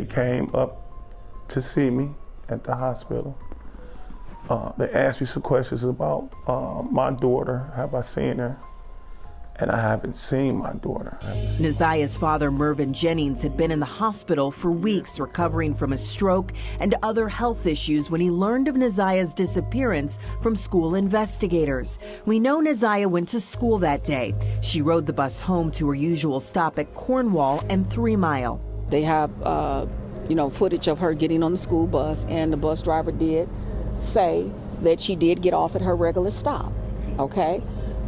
They came up to see me at the hospital. They asked me some questions about my daughter. Have I seen her? And I haven't seen my daughter. Naziah's father, Mervyn Jennings, had been in the hospital for weeks recovering from a stroke and other health issues when he learned of Naziah's disappearance from school investigators. We know Naziah went to school that day. She rode the bus home to her usual stop at Cornwall and 3 Mile. They have, footage of her getting on the school bus, and the bus driver did say that she did get off at her regular stop, okay?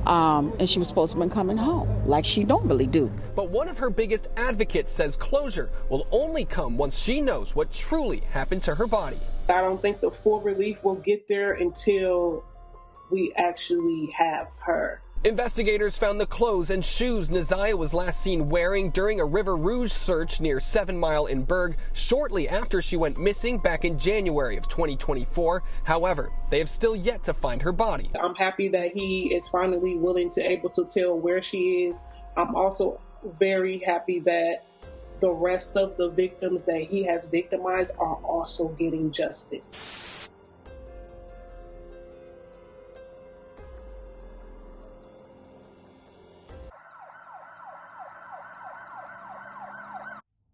And she was supposed to have been coming home, like she normally do. But one of her biggest advocates says closure will only come once she knows what truly happened to her body. I don't think the full relief will get there until we actually have her. Investigators found the clothes and shoes Naziah was last seen wearing during a River Rouge search near 7 Mile in Berg shortly after she went missing back in January of 2024. However, they have still yet to find her body. I'm happy that he is finally willing to able to tell where she is. I'm also very happy that the rest of the victims that he has victimized are also getting justice.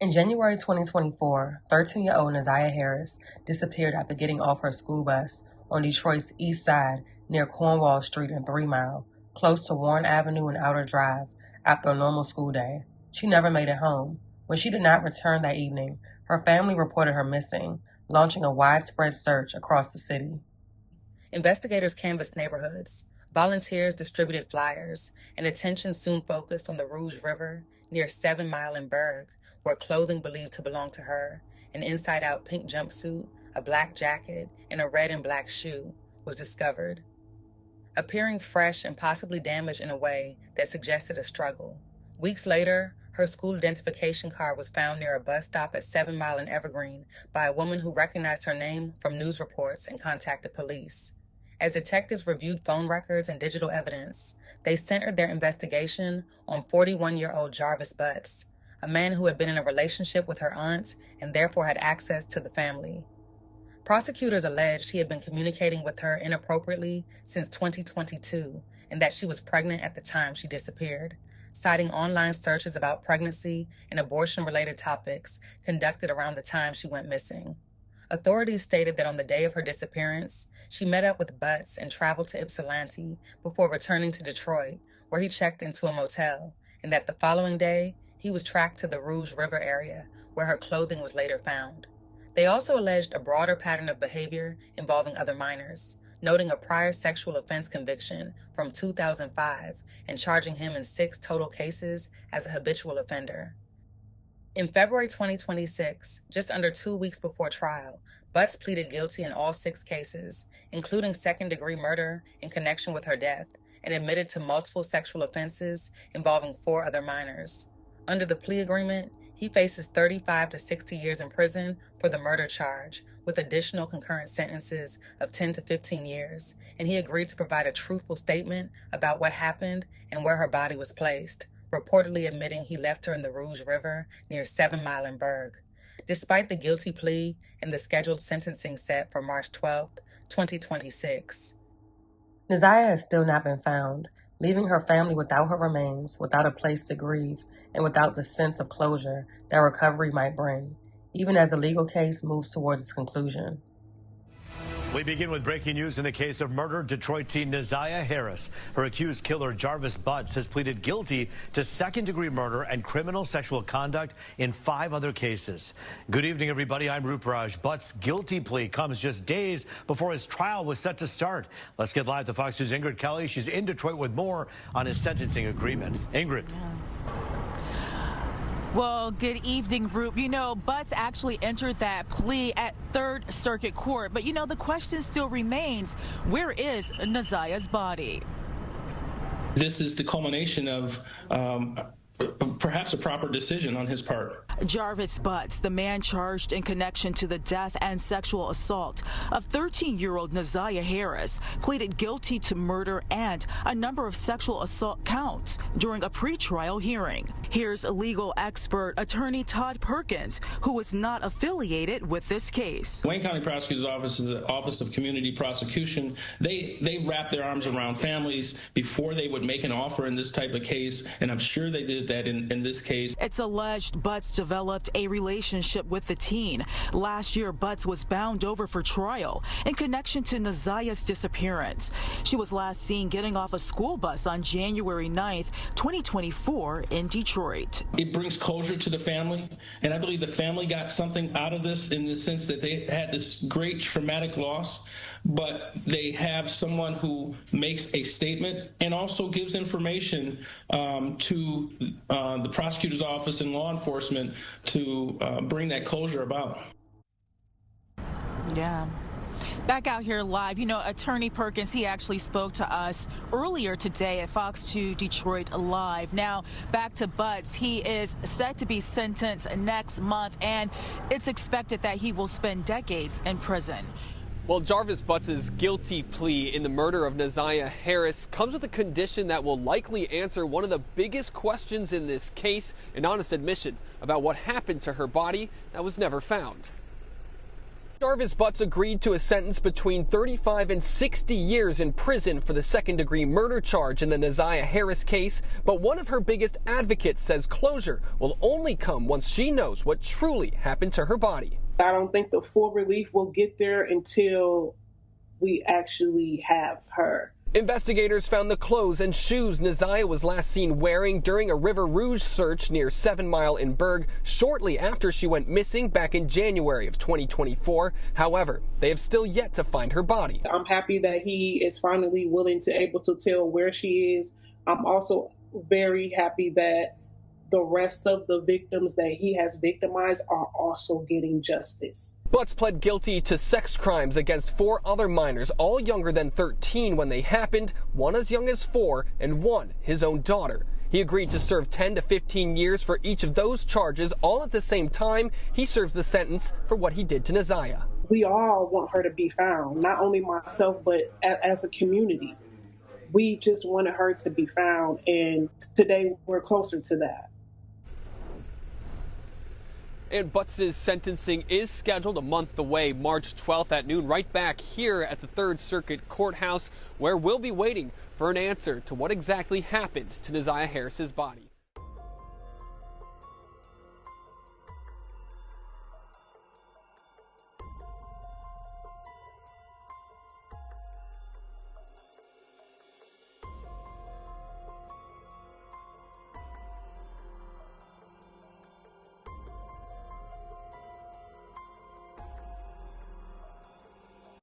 In January 2024, 13-year-old Naziah Harris disappeared after getting off her school bus on Detroit's east side near Cornwall Street and 3 Mile, close to Warren Avenue and Outer Drive, after a normal school day. She never made it home. When she did not return that evening, her family reported her missing, launching a widespread search across the city. Investigators canvassed neighborhoods. Volunteers distributed flyers, and attention soon focused on the Rouge River near 7 Mile in Berg, where clothing believed to belong to her, an inside-out pink jumpsuit, a black jacket, and a red and black shoe, was discovered. Appearing fresh and possibly damaged in a way that suggested a struggle. Weeks later, her school identification card was found near a bus stop at 7 Mile in Evergreen by a woman who recognized her name from news reports and contacted police. As detectives reviewed phone records and digital evidence, they centered their investigation on 41-year-old Jarvis Butts, a man who had been in a relationship with her aunt and therefore had access to the family. Prosecutors alleged he had been communicating with her inappropriately since 2022 and that she was pregnant at the time she disappeared, citing online searches about pregnancy and abortion-related topics conducted around the time she went missing. Authorities stated that on the day of her disappearance, she met up with Butts and traveled to Ypsilanti before returning to Detroit, where he checked into a motel, and that the following day, he was tracked to the Rouge River area, where her clothing was later found. They also alleged a broader pattern of behavior involving other minors, noting a prior sexual offense conviction from 2005 and charging him in 6 total cases as a habitual offender. In February 2026, just under 2 weeks before trial, Butts pleaded guilty in all 6 cases, including second-degree murder in connection with her death, and admitted to multiple sexual offenses involving 4 other minors. Under the plea agreement, he faces 35 to 60 years in prison for the murder charge, with additional concurrent sentences of 10 to 15 years, and he agreed to provide a truthful statement about what happened and where her body was placed, reportedly admitting he left her in the Rouge River near 7 Mile in Berg. Despite the guilty plea and the scheduled sentencing set for March 12, 2026. Naziah has still not been found, leaving her family without her remains, without a place to grieve, and without the sense of closure that recovery might bring, even as the legal case moves towards its conclusion. We begin with breaking news in the case of murdered Detroit teen Naziah Harris. Her accused killer, Jarvis Butts, has pleaded guilty to second-degree murder and criminal sexual conduct in 5 other cases. Good evening, everybody. I'm Ruparaj. Butts' guilty plea comes just days before his trial was set to start. Let's get live to Fox News' Ingrid Kelly. She's in Detroit with more on his sentencing agreement. Ingrid. Well, good evening, Roop. You know, Butts actually entered that plea at 3rd Circuit Court. But, you know, the question still remains, where is Naziah's body? This is the culmination of perhaps a proper decision on his part. Jarvis Butts, the man charged in connection to the death and sexual assault of 13-year-old Neziah Harris, pleaded guilty to murder and a number of sexual assault counts during a pretrial hearing. Here's legal expert attorney Todd Perkins, who is not affiliated with this case. Wayne County Prosecutor's Office is an Office of Community Prosecution. They wrap their arms around families before they would make an offer in this type of case, and I'm sure they did that in this case. It's alleged Butts developed a relationship with the teen. Last year, Butts was bound over for trial in connection to Neziah's disappearance. She was last seen getting off a school bus on January 9th, 2024 in Detroit. It brings closure to the family, and I believe the family got something out of this in the sense that they had this great traumatic loss, but they have someone who makes a statement and also gives information to the prosecutor's office and law enforcement to bring that closure about. Yeah. Back out here live, Attorney Perkins, he actually spoke to us earlier today at Fox 2 Detroit Live. Now, back to Butts. He is set to be sentenced next month, and it's expected that he will spend decades in prison. Well, Jarvis Butts' guilty plea in the murder of Neziah Harris comes with a condition that will likely answer one of the biggest questions in this case, an honest admission about what happened to her body that was never found. Jarvis Butts agreed to a sentence between 35 and 60 years in prison for the second-degree murder charge in the Neziah Harris case, but one of her biggest advocates says closure will only come once she knows what truly happened to her body. I don't think the full relief will get there until we actually have her. Investigators found the clothes and shoes Neziah was last seen wearing during a River Rouge search near 7 Mile in Berg shortly after she went missing back in January of 2024. However, they have still yet to find her body. I'm happy that he is finally willing to able to tell where she is. I'm also very happy that the rest of the victims that he has victimized are also getting justice. Butts pled guilty to sex crimes against 4 other minors, all younger than 13 when they happened, one as young as 4 and one his own daughter. He agreed to serve 10 to 15 years for each of those charges, all at the same time he serves the sentence for what he did to Neziah. We all want her to be found, not only myself, but as a community. We just wanted her to be found, and today we're closer to that. And Butts' sentencing is scheduled a month away, March 12th at noon, right back here at the 3rd Circuit Courthouse, where we'll be waiting for an answer to what exactly happened to Neziah Harris's body.